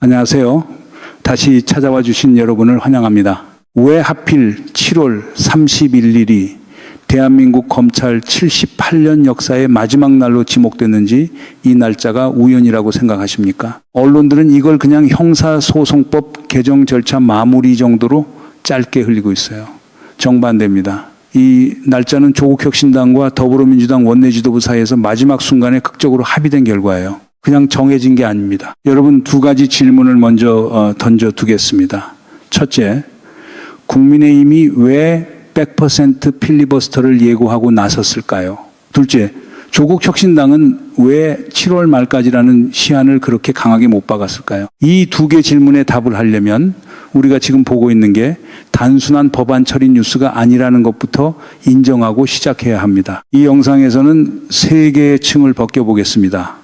안녕하세요. 다시 찾아와 주신 여러분을 환영합니다. 왜 하필 7월 31일이 대한민국 검찰 78년 역사의 마지막 날로 지목됐는지 이 날짜가 우연이라고 생각하십니까? 언론들은 이걸 그냥 형사소송법 개정 절차 마무리 정도로 짧게 흘리고 있어요. 정반대입니다. 이 날짜는 조국혁신당과 더불어민주당 원내지도부 사이에서 마지막 순간에 극적으로 합의된 결과예요. 그냥 정해진 게 아닙니다. 여러분, 두 가지 질문을 먼저 던져두겠습니다. 첫째, 국민의힘이 왜 100% 필리버스터를 예고하고 나섰을까요? 둘째, 조국 혁신당은 왜 7월 말까지라는 시한을 그렇게 강하게 못 박았을까요? 이 두 개 질문에 답을 하려면 우리가 지금 보고 있는 게 단순한 법안 처리 뉴스가 아니라는 것부터 인정하고 시작해야 합니다. 이 영상에서는 세 개의 층을 벗겨보겠습니다.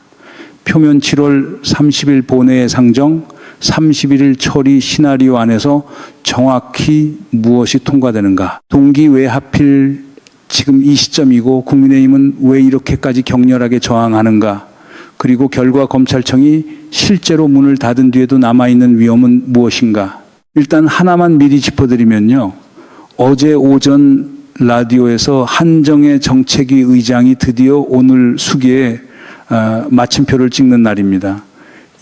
표면 7월 30일 본회의 상정, 31일 처리 시나리오 안에서 정확히 무엇이 통과되는가? 동기 왜 하필 지금 이 시점이고 국민의힘은 왜 이렇게까지 격렬하게 저항하는가? 그리고 결과 검찰청이 실제로 문을 닫은 뒤에도 남아있는 위험은 무엇인가? 일단 하나만 미리 짚어드리면요. 어제 오전 라디오에서 한정혜 정책위 의장이 드디어 오늘 수기에 마침표를 찍는 날입니다.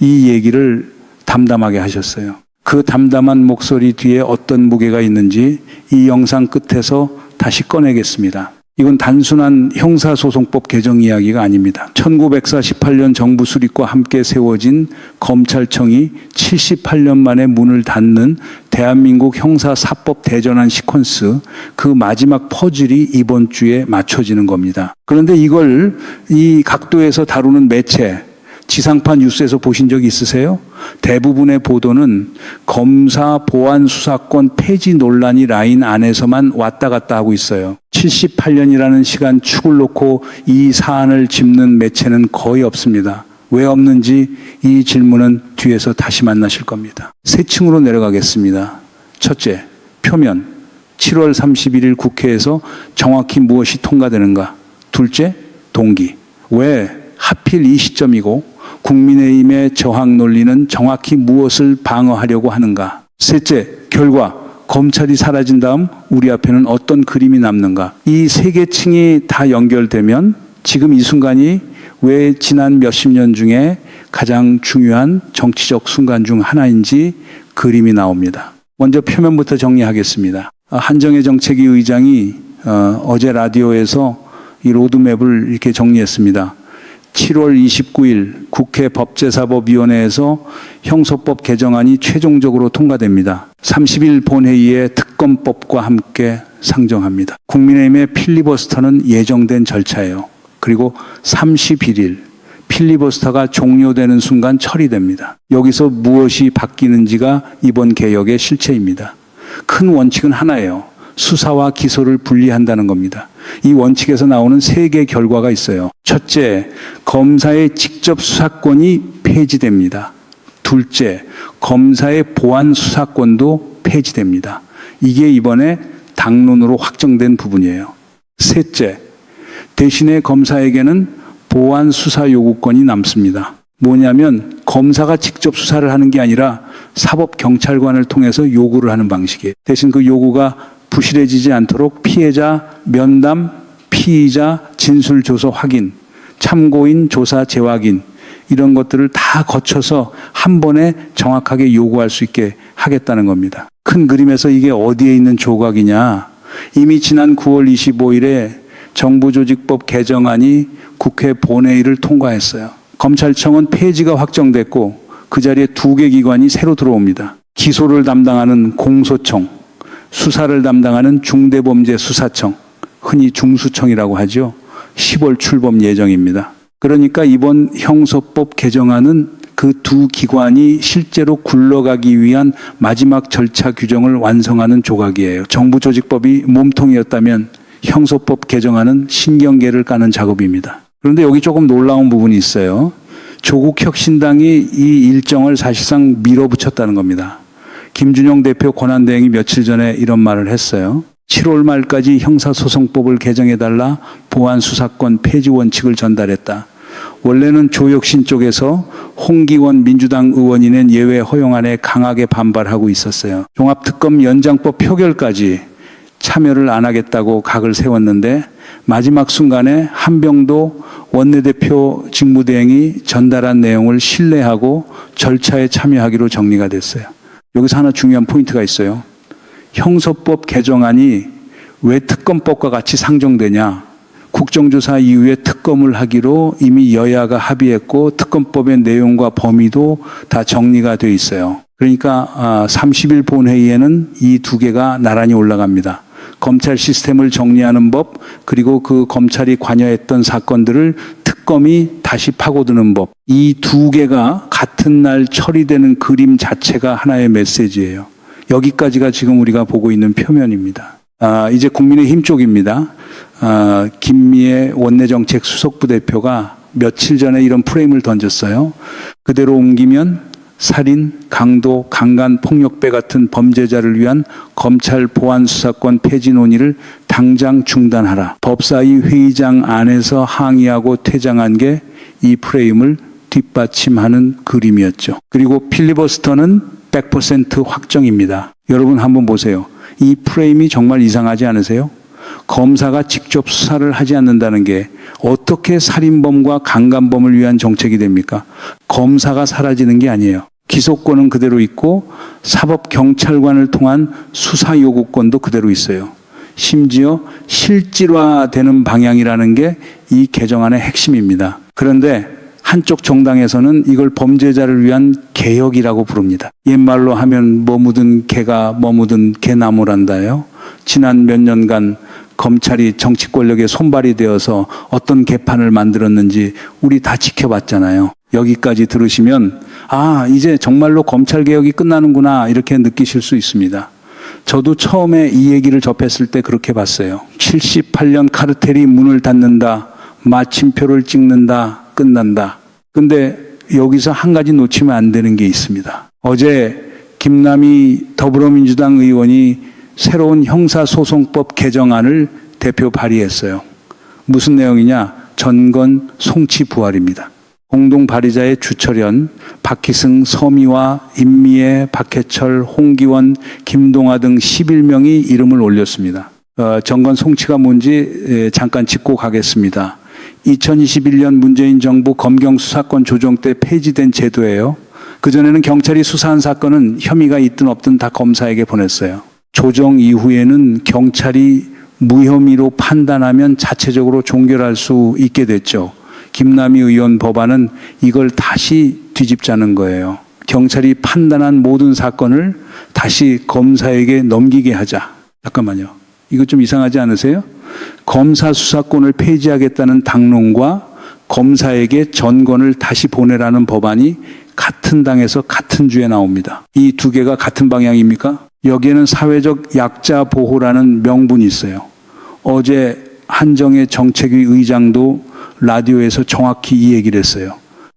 이 얘기를 담담하게 하셨어요. 그 담담한 목소리 뒤에 어떤 무게가 있는지 이 영상 끝에서 다시 꺼내겠습니다. 이건 단순한 형사소송법 개정 이야기가 아닙니다. 1948년 정부 수립과 함께 세워진 검찰청이 78년 만에 문을 닫는 대한민국 형사사법 대전환 시퀀스, 그 마지막 퍼즐이 이번 주에 맞춰지는 겁니다. 그런데 이걸 이 각도에서 다루는 매체, 지상파 뉴스에서 보신 적이 있으세요? 대부분의 보도는 검사 보안 수사권 폐지 논란이 라인 안에서만 왔다 갔다 하고 있어요. 78년이라는 시간 축을 놓고 이 사안을 짚는 매체는 거의 없습니다. 왜 없는지 이 질문은 뒤에서 다시 만나실 겁니다. 세 층으로 내려가겠습니다. 첫째, 표면 7월 31일 국회에서 정확히 무엇이 통과되는가? 둘째, 동기. 왜 하필 이 시점이고 국민의힘의 저항 논리는 정확히 무엇을 방어하려고 하는가? 셋째, 결과. 검찰이 사라진 다음 우리 앞에는 어떤 그림이 남는가? 이 세 개 층이 다 연결되면 지금 이 순간이 왜 지난 몇십 년 중에 가장 중요한 정치적 순간 중 하나인지 그림이 나옵니다. 먼저 표면부터 정리하겠습니다. 한정혜 정책위 의장이 어제 라디오에서 이 로드맵을 이렇게 정리했습니다. 7월 29일 국회 법제사법위원회에서 형소법 개정안이 최종적으로 통과됩니다. 30일 본회의에 특검법과 함께 상정합니다. 국민의힘의 필리버스터는 예정된 절차예요. 그리고 31일 필리버스터가 종료되는 순간 처리됩니다. 여기서 무엇이 바뀌는지가 이번 개혁의 실체입니다. 큰 원칙은 하나예요. 수사와 기소를 분리한다는 겁니다. 이 원칙에서 나오는 세 개의 결과가 있어요. 첫째, 검사의 직접 수사권이 폐지됩니다. 둘째, 검사의 보안 수사권도 폐지됩니다. 이게 이번에 당론으로 확정된 부분이에요. 셋째, 대신에 검사에게는 보안 수사 요구권이 남습니다. 뭐냐면 검사가 직접 수사를 하는 게 아니라 사법경찰관을 통해서 요구를 하는 방식이에요. 대신 그 요구가 부실해지지 않도록 피해자 면담, 피의자 진술조서 확인, 참고인 조사 재확인 이런 것들을 다 거쳐서 한 번에 정확하게 요구할 수 있게 하겠다는 겁니다. 큰 그림에서 이게 어디에 있는 조각이냐? 이미 지난 9월 25일에 정부조직법 개정안이 국회 본회의를 통과했어요. 검찰청은 폐지가 확정됐고 그 자리에 두 개 기관이 새로 들어옵니다. 기소를 담당하는 공소청, 수사를 담당하는 중대범죄수사청, 흔히 중수청이라고 하죠. 10월 출범 예정입니다. 그러니까 이번 형소법 개정안은 그 두 기관이 실제로 굴러가기 위한 마지막 절차 규정을 완성하는 조각이에요. 정부조직법이 몸통이었다면 형소법 개정안은 신경계를 까는 작업입니다. 그런데 여기 조금 놀라운 부분이 있어요. 조국 혁신당이 이 일정을 사실상 밀어붙였다는 겁니다. 김준영 대표 권한대행이 며칠 전에 이런 말을 했어요. 7월 말까지 형사소송법을 개정해달라 보안 수사권 폐지 원칙을 전달했다. 원래는 조혁신 쪽에서 홍기원 민주당 의원이 낸 예외 허용안에 강하게 반발하고 있었어요. 종합특검 연장법 표결까지 참여를 안 하겠다고 각을 세웠는데 마지막 순간에 한병도 원내대표 직무대행이 전달한 내용을 신뢰하고 절차에 참여하기로 정리가 됐어요. 여기서 하나 중요한 포인트가 있어요. 형사법 개정안이 왜 특검법과 같이 상정되냐. 국정조사 이후에 특검을 하기로 이미 여야가 합의했고 특검법의 내용과 범위도 다 정리가 돼 있어요. 그러니까 30일 본회의에는 이 두 개가 나란히 올라갑니다. 검찰 시스템을 정리하는 법, 그리고 그 검찰이 관여했던 사건들을 특검이 다시 파고드는 법. 이 두 개가 같은 날 처리되는 그림 자체가 하나의 메시지예요. 여기까지가 지금 우리가 보고 있는 표면입니다. 이제 국민의힘 쪽입니다. 김미애 원내정책 수석부 대표가 며칠 전에 이런 프레임을 던졌어요. 그대로 옮기면 살인, 강도, 강간, 폭력배 같은 범죄자를 위한 검찰 보안 수사권 폐지 논의를 당장 중단하라. 법사위 회의장 안에서 항의하고 퇴장한 게 이 프레임을 뒷받침하는 그림이었죠. 그리고 필리버스터는 100% 확정입니다. 여러분 한번 보세요. 이 프레임이 정말 이상하지 않으세요? 검사가 직접 수사를 하지 않는다는 게 어떻게 살인범과 강간범을 위한 정책이 됩니까? 검사가 사라지는 게 아니에요. 기소권은 그대로 있고 사법경찰관을 통한 수사 요구권도 그대로 있어요. 심지어 실질화되는 방향이라는 게 이 개정안의 핵심입니다. 그런데 한쪽 정당에서는 이걸 범죄자를 위한 개혁이라고 부릅니다. 옛말로 하면 뭐 묻은 개가 뭐 묻은 개나무란다요. 지난 몇 년간 검찰이 정치 권력에 손발이 되어서 어떤 개판을 만들었는지 우리 다 지켜봤잖아요. 여기까지 들으시면 이제 정말로 검찰개혁이 끝나는구나 이렇게 느끼실 수 있습니다. 저도 처음에 이 얘기를 접했을 때 그렇게 봤어요. 78년 카르텔이 문을 닫는다. 마침표를 찍는다. 끝난다. 근데 여기서 한 가지 놓치면 안 되는 게 있습니다. 어제 김남희 더불어민주당 의원이 새로운 형사소송법 개정안을 대표 발의했어요. 무슨 내용이냐? 전건 송치 부활입니다. 공동 발의자의 주철현, 박희승, 서미화, 임미애, 박해철, 홍기원, 김동아 등 11명이 이름을 올렸습니다. 전건 송치가 뭔지 잠깐 짚고 가겠습니다. 2021년 문재인 정부 검경 수사권 조정 때 폐지된 제도예요. 그전에는 경찰이 수사한 사건은 혐의가 있든 없든 다 검사에게 보냈어요. 조정 이후에는 경찰이 무혐의로 판단하면 자체적으로 종결할 수 있게 됐죠. 김남희 의원 법안은 이걸 다시 뒤집자는 거예요. 경찰이 판단한 모든 사건을 다시 검사에게 넘기게 하자. 잠깐만요. 이거 좀 이상하지 않으세요? 검사 수사권을 폐지하겠다는 당론과 검사에게 전건을 다시 보내라는 법안이 같은 당에서 같은 주에 나옵니다. 이 두 개가 같은 방향입니까? 여기에는 사회적 약자 보호라는 명분이 있어요. 어제 한정혜 정책위 의장도 라디오에서 정확히 이 얘기를 했어요.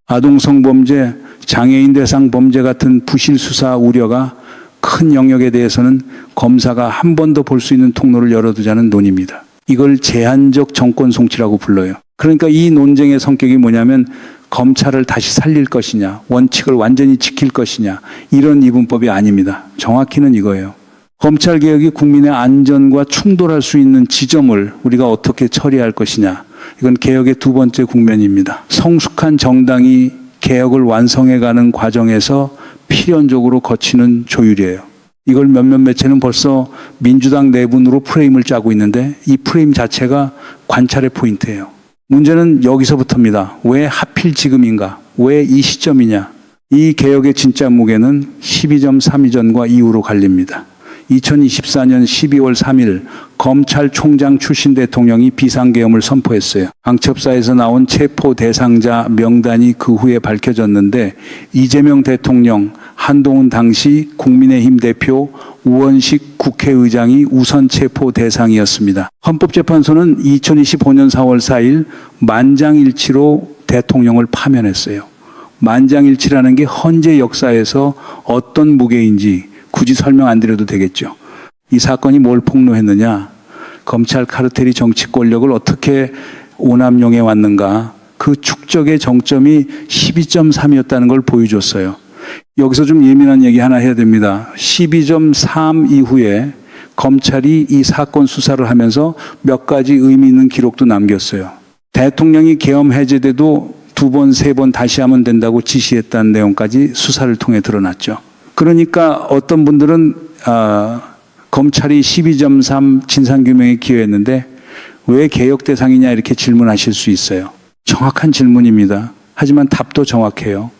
아동성 범죄, 장애인 대상 범죄 같은 부실 수사 우려가 큰 영역에 대해서는 검사가 한 번 더 볼 수 있는 통로를 열어두자는 논의입니다. 이걸 제한적 정권 송치라고 불러요. 그러니까 이 논쟁의 성격이 뭐냐면 검찰을 다시 살릴 것이냐, 원칙을 완전히 지킬 것이냐, 이런 이분법이 아닙니다. 정확히는 이거예요. 검찰개혁이 국민의 안전과 충돌할 수 있는 지점을 우리가 어떻게 처리할 것이냐. 이건 개혁의 두 번째 국면입니다. 성숙한 정당이 개혁을 완성해가는 과정에서 필연적으로 거치는 조율이에요. 이걸 몇몇 매체는 벌써 민주당 내분으로 프레임을 짜고 있는데 이 프레임 자체가 관찰의 포인트예요. 문제는 여기서부터입니다. 왜 하필 지금인가? 왜 이 시점이냐? 이 개혁의 진짜 무게는 12.32전과 이후로 갈립니다. 2024년 12월 3일 검찰총장 출신 대통령이 비상계엄을 선포했어요. 방첩사에서 나온 체포 대상자 명단이 그 후에 밝혀졌는데 이재명 대통령, 한동훈 당시 국민의힘 대표, 우원식 국회의장이 우선 체포 대상이었습니다. 헌법재판소는 2025년 4월 4일 만장일치로 대통령을 파면했어요. 만장일치라는 게 헌재 역사에서 어떤 무게인지 굳이 설명 안 드려도 되겠죠. 이 사건이 뭘 폭로했느냐? 검찰 카르텔이 정치 권력을 어떻게 오남용해 왔는가? 그 그 축적의 정점이 12.3이었다는 걸 보여줬어요. 여기서 좀 예민한 얘기 하나 해야 됩니다. 12.3 이후에 검찰이 이 사건 수사를 하면서 몇 가지 의미 있는 기록도 남겼어요. 대통령이 계엄 해제돼도 2번, 3번 다시 하면 된다고 지시했다는 내용까지 수사를 통해 드러났죠. 그러니까 어떤 분들은 검찰이 12.3 진상규명에 기여했는데 왜 개혁 대상이냐 이렇게 질문하실 수 있어요. 정확한 질문입니다. 하지만 답도 정확해요.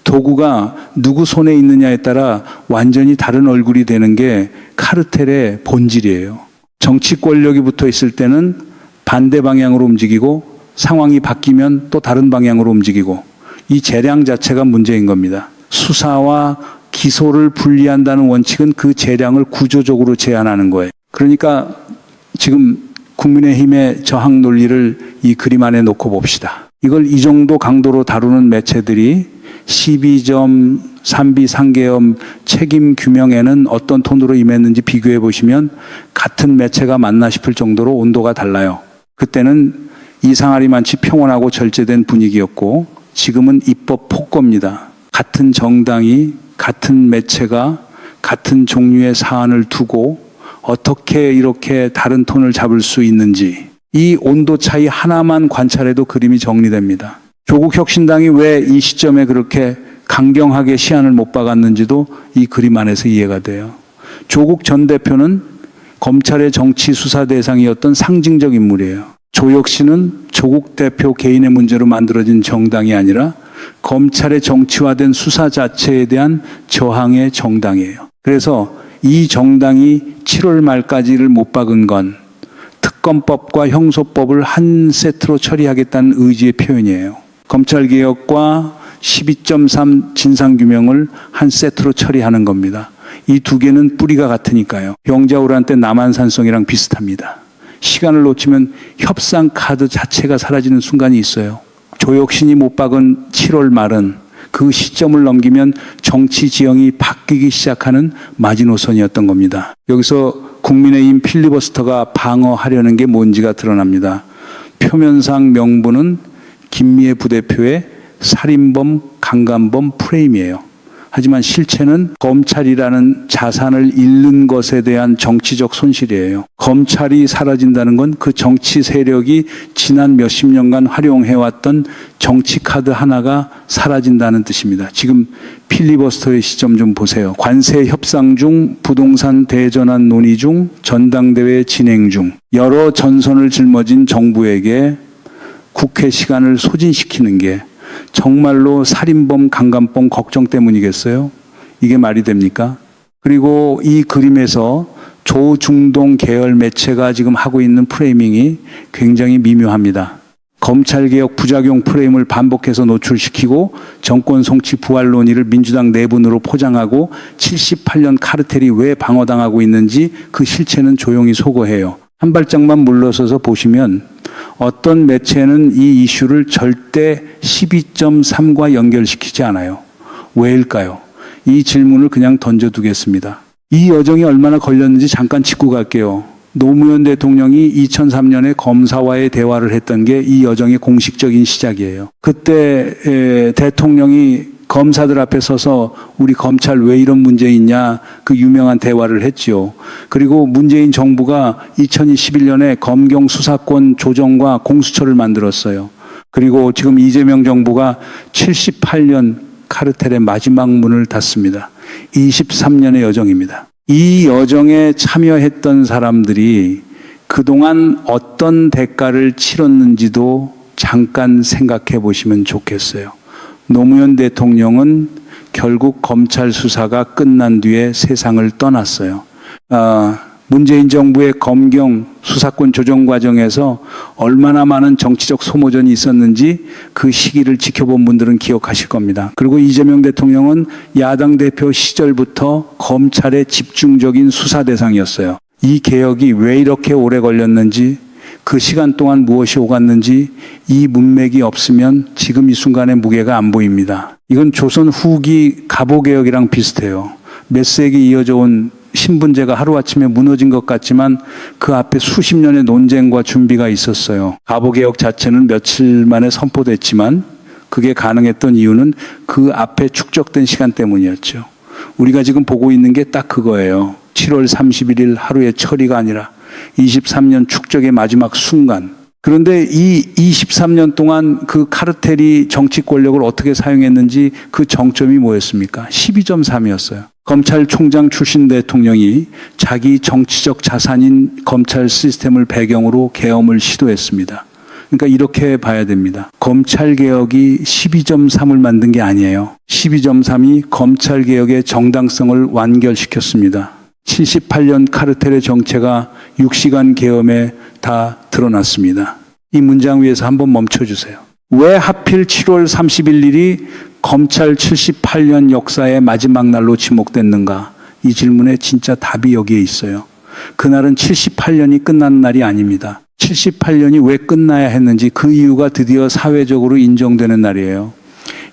도구가 누구 손에 있느냐에 따라 완전히 다른 얼굴이 되는 게 카르텔의 본질이에요. 정치 권력이 붙어 있을 때는 반대 방향으로 움직이고 상황이 바뀌면 또 다른 방향으로 움직이고 이 재량 자체가 문제인 겁니다. 수사와 기소를 분리한다는 원칙은 그 재량을 구조적으로 제한하는 거예요. 그러니까 지금 국민의힘의 저항 논리를 이 그림 안에 놓고 봅시다. 이걸 이 정도 강도로 다루는 매체들이 12.3비 상계엄 책임 규명에는 어떤 톤으로 임했는지 비교해 보시면 같은 매체가 맞나 싶을 정도로 온도가 달라요. 그때는 이상하리만치 평온하고 절제된 분위기였고 지금은 입법 폭거입니다. 같은 정당이 같은 매체가 같은 종류의 사안을 두고 어떻게 이렇게 다른 톤을 잡을 수 있는지 이 온도 차이 하나만 관찰해도 그림이 정리됩니다. 조국 혁신당이 왜 이 시점에 그렇게 강경하게 시한을 못 박았는지도 이 그림 안에서 이해가 돼요. 조국 전 대표는 검찰의 정치 수사 대상이었던 상징적 인물이에요. 조 역시는 조국 대표 개인의 문제로 만들어진 정당이 아니라 검찰의 정치화된 수사 자체에 대한 저항의 정당이에요. 그래서 이 정당이 7월 말까지를 못 박은 건 특검법과 형소법을 한 세트로 처리하겠다는 의지의 표현이에요. 검찰개혁과 12.3 진상규명을 한 세트로 처리하는 겁니다. 이 두 개는 뿌리가 같으니까요. 병자호란 때 남한산성이랑 비슷합니다. 시간을 놓치면 협상 카드 자체가 사라지는 순간이 있어요. 조혁신이 못 박은 7월 말은 그 시점을 넘기면 정치 지형이 바뀌기 시작하는 마지노선이었던 겁니다. 여기서 국민의힘 필리버스터가 방어하려는 게 뭔지가 드러납니다. 표면상 명분은 김미애 부대표의 살인범, 강간범 프레임이에요. 하지만 실체는 검찰이라는 자산을 잃는 것에 대한 정치적 손실이에요. 검찰이 사라진다는 건 그 정치 세력이 지난 몇십 년간 활용해왔던 정치 카드 하나가 사라진다는 뜻입니다. 지금 필리버스터의 시점 좀 보세요. 관세 협상 중, 부동산 대전환 논의 중, 전당대회 진행 중, 여러 전선을 짊어진 정부에게 국회 시간을 소진시키는 게 정말로 살인범, 강간범 걱정 때문이겠어요? 이게 말이 됩니까? 그리고 이 그림에서 조중동 계열 매체가 지금 하고 있는 프레이밍이 굉장히 미묘합니다. 검찰개혁 부작용 프레임을 반복해서 노출시키고 정권 송치 부활 논의를 민주당 내분으로 포장하고 78년 카르텔이 왜 방어당하고 있는지 그 실체는 조용히 소거해요. 한 발짝만 물러서서 보시면 어떤 매체는 이 이슈를 절대 12.3과 연결시키지 않아요. 왜일까요? 이 질문을 그냥 던져두겠습니다. 이 여정이 얼마나 걸렸는지 잠깐 짚고 갈게요. 노무현 대통령이 2003년에 검사와의 대화를 했던 게 이 여정의 공식적인 시작이에요. 그때 대통령이 검사들 앞에 서서 우리 검찰 왜 이런 문제 있냐 그 유명한 대화를 했죠. 그리고 문재인 정부가 2021년에 검경 수사권 조정과 공수처를 만들었어요. 그리고 지금 이재명 정부가 78년 카르텔의 마지막 문을 닫습니다. 23년의 여정입니다. 이 여정에 참여했던 사람들이 그동안 어떤 대가를 치렀는지도 잠깐 생각해 보시면 좋겠어요. 노무현 대통령은 결국 검찰 수사가 끝난 뒤에 세상을 떠났어요. 문재인 정부의 검경 수사권 조정 과정에서 얼마나 많은 정치적 소모전이 있었는지 그 시기를 지켜본 분들은 기억하실 겁니다. 그리고 이재명 대통령은 야당 대표 시절부터 검찰의 집중적인 수사 대상이었어요. 이 개혁이 왜 이렇게 오래 걸렸는지, 그 시간 동안 무엇이 오갔는지 이 문맥이 없으면 지금 이 순간의 무게가 안 보입니다. 이건 조선 후기 갑오개혁이랑 비슷해요. 몇 세기 이어져 온 신분제가 하루아침에 무너진 것 같지만 그 앞에 수십 년의 논쟁과 준비가 있었어요. 가보개혁 자체는 며칠 만에 선포됐지만 그게 가능했던 이유는 그 앞에 축적된 시간 때문이었죠. 우리가 지금 보고 있는 게 딱 그거예요. 7월 31일 하루의 처리가 아니라 23년 축적의 마지막 순간. 그런데 이 23년 동안 그 카르텔이 정치 권력을 어떻게 사용했는지 그 정점이 뭐였습니까? 12.3이었어요. 검찰총장 출신 대통령이 자기 정치적 자산인 검찰 시스템을 배경으로 계엄을 시도했습니다. 그러니까 이렇게 봐야 됩니다. 검찰개혁이 12.3을 만든 게 아니에요. 12.3이 검찰개혁의 정당성을 완결시켰습니다. 78년 카르텔의 정체가 6시간 계엄에 다 드러났습니다. 이 문장 위에서 한번 멈춰주세요. 왜 하필 7월 31일이 검찰 78년 역사의 마지막 날로 지목됐는가? 이 질문에 진짜 답이 여기에 있어요. 그날은 78년이 끝나는 날이 아닙니다. 78년이 왜 끝나야 했는지 그 이유가 드디어 사회적으로 인정되는 날이에요.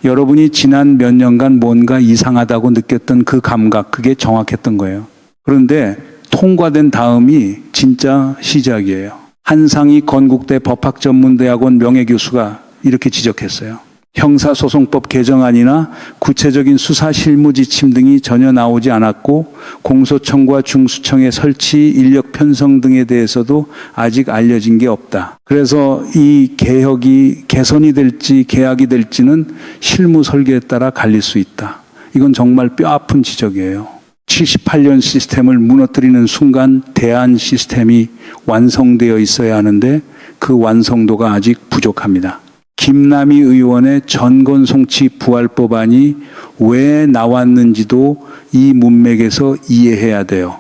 여러분이 지난 몇 년간 뭔가 이상하다고 느꼈던 그 감각, 그게 정확했던 거예요. 그런데 통과된 다음이 진짜 시작이에요. 한상희 건국대 법학전문대학원 명예교수가 이렇게 지적했어요. 형사소송법 개정안이나 구체적인 수사 실무 지침 등이 전혀 나오지 않았고 공소청과 중수청의 설치, 인력 편성 등에 대해서도 아직 알려진 게 없다. 그래서 이 개혁이 개선이 될지 개혁이 될지는 실무 설계에 따라 갈릴 수 있다. 이건 정말 뼈아픈 지적이에요. 78년 시스템을 무너뜨리는 순간 대안 시스템이 완성되어 있어야 하는데 그 완성도가 아직 부족합니다. 김남희 의원의 전건송치 부활법안이 왜 나왔는지도 이 문맥에서 이해해야 돼요.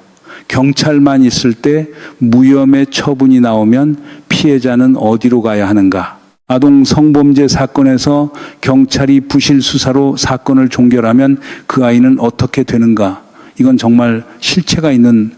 경찰만 있을 때 무혐의 처분이 나오면 피해자는 어디로 가야 하는가? 아동 성범죄 사건에서 경찰이 부실 수사로 사건을 종결하면 그 아이는 어떻게 되는가? 이건 정말 실체가 있는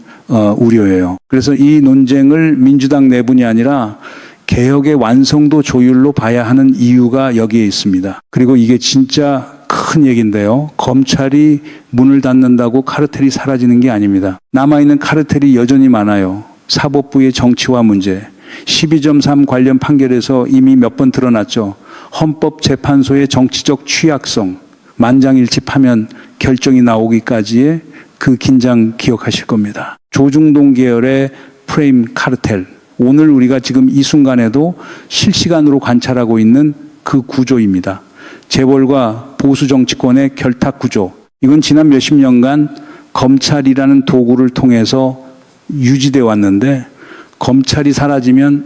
우려예요. 그래서 이 논쟁을 민주당 내분이 아니라 개혁의 완성도 조율로 봐야 하는 이유가 여기에 있습니다. 그리고 이게 진짜 큰 얘기인데요. 검찰이 문을 닫는다고 카르텔이 사라지는 게 아닙니다. 남아있는 카르텔이 여전히 많아요. 사법부의 정치화 문제, 12.3 관련 판결에서 이미 몇 번 드러났죠. 헌법재판소의 정치적 취약성, 만장일치하면 결정이 나오기까지의 그 긴장 기억하실 겁니다. 조중동 계열의 프레임 카르텔, 오늘 우리가 지금 이 순간에도 실시간으로 관찰하고 있는 그 구조입니다. 재벌과 보수 정치권의 결탁 구조. 이건 지난 몇십 년간 검찰이라는 도구를 통해서 유지되어 왔는데 검찰이 사라지면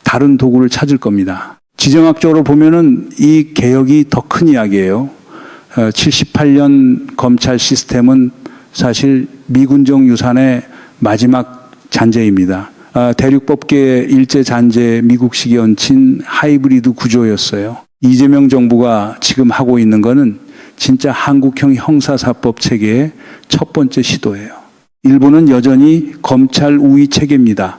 다른 도구를 찾을 겁니다. 지정학적으로 보면은 이 개혁이 더 큰 이야기예요. 78년 검찰 시스템은 사실 미군정 유산의 마지막 잔재입니다. 대륙법계 일제 잔재 미국식이 얹힌 하이브리드 구조였어요. 이재명 정부가 지금 하고 있는 거는 진짜 한국형 형사사법 체계의 첫 번째 시도예요. 일본은 여전히 검찰 우위 체계입니다.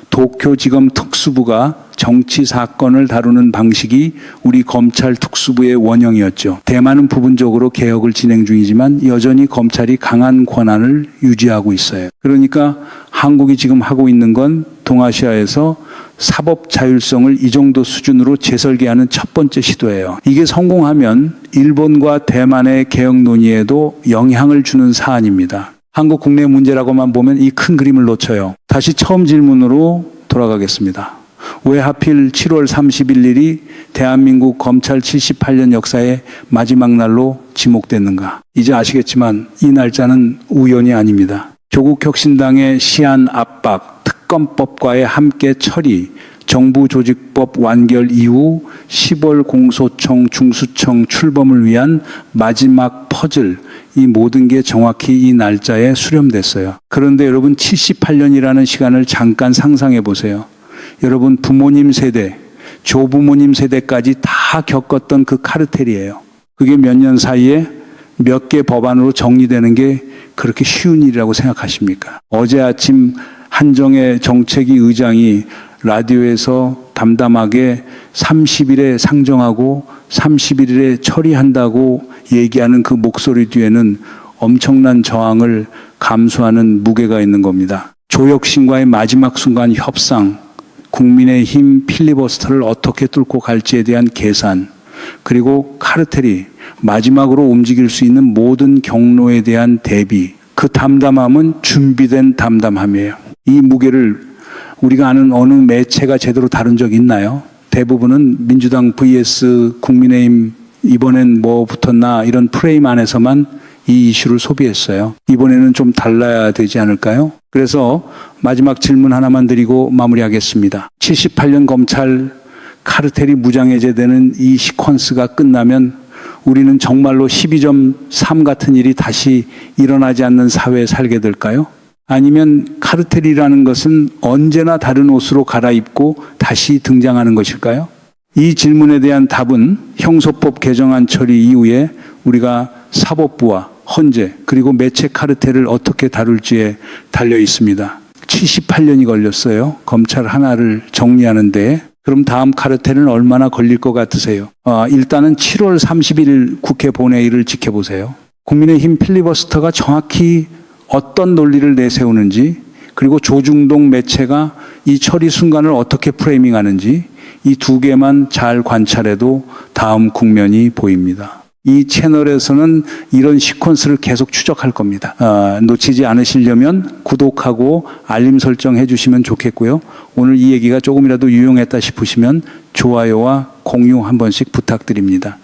도쿄지검 특수부가 정치 사건을 다루는 방식이 우리 검찰 특수부의 원형이었죠. 대만은 부분적으로 개혁을 진행 중이지만 여전히 검찰이 강한 권한을 유지하고 있어요. 그러니까 한국이 지금 하고 있는 건 동아시아에서 사법 자율성을 이 정도 수준으로 재설계하는 첫 번째 시도예요. 이게 성공하면 일본과 대만의 개혁 논의에도 영향을 주는 사안입니다. 한국 국내 문제라고만 보면 이 큰 그림을 놓쳐요. 다시 처음 질문으로 돌아가겠습니다. 왜 하필 7월 31일이 대한민국 검찰 78년 역사의 마지막 날로 지목됐는가? 이제 아시겠지만 이 날짜는 우연이 아닙니다. 조국혁신당의 시한 압박, 특검법과의 함께 처리, 정부조직법 완결 이후 10월 공소청, 중수청 출범을 위한 마지막 퍼즐, 이 모든 게 정확히 이 날짜에 수렴됐어요. 그런데 여러분 78년이라는 시간을 잠깐 상상해 보세요. 여러분 부모님 세대, 조부모님 세대까지 다 겪었던 그 카르텔이에요. 그게 몇 년 사이에 몇 개 법안으로 정리되는 게 그렇게 쉬운 일이라고 생각하십니까? 어제 아침 한정혜 정책위 의장이 라디오에서 담담하게 30일에 상정하고 31일에 처리한다고 얘기하는 그 목소리 뒤에는 엄청난 저항을 감수하는 무게가 있는 겁니다. 조혁신과의 마지막 순간 협상, 국민의힘 필리버스터를 어떻게 뚫고 갈지에 대한 계산, 그리고 카르텔이 마지막으로 움직일 수 있는 모든 경로에 대한 대비, 그 담담함은 준비된 담담함이에요. 이 무게를 우리가 아는 어느 매체가 제대로 다룬 적 있나요? 대부분은 민주당 vs 국민의힘 이번엔 뭐 붙었나 이런 프레임 안에서만 이 이슈를 소비했어요. 이번에는 좀 달라야 되지 않을까요? 그래서 마지막 질문 하나만 드리고 마무리하겠습니다. 78년 검찰 카르텔이 무장해제되는 이 시퀀스가 끝나면 우리는 정말로 12.3 같은 일이 다시 일어나지 않는 사회에 살게 될까요? 아니면 카르텔이라는 것은 언제나 다른 옷으로 갈아입고 다시 등장하는 것일까요? 이 질문에 대한 답은 형소법 개정안 처리 이후에 우리가 사법부와 헌재 그리고 매체 카르텔을 어떻게 다룰지에 달려 있습니다. 78년이 걸렸어요. 검찰 하나를 정리하는 데. 그럼 다음 카르텔은 얼마나 걸릴 것 같으세요? 일단은 7월 30일 국회 본회의를 지켜보세요. 국민의힘 필리버스터가 정확히 어떤 논리를 내세우는지, 그리고 조중동 매체가 이 처리 순간을 어떻게 프레이밍하는지, 이 두 개만 잘 관찰해도 다음 국면이 보입니다. 이 채널에서는 이런 시퀀스를 계속 추적할 겁니다. 놓치지 않으시려면 구독하고 알림 설정해 주시면 좋겠고요. 오늘 이 얘기가 조금이라도 유용했다 싶으시면 좋아요와 공유 한 번씩 부탁드립니다.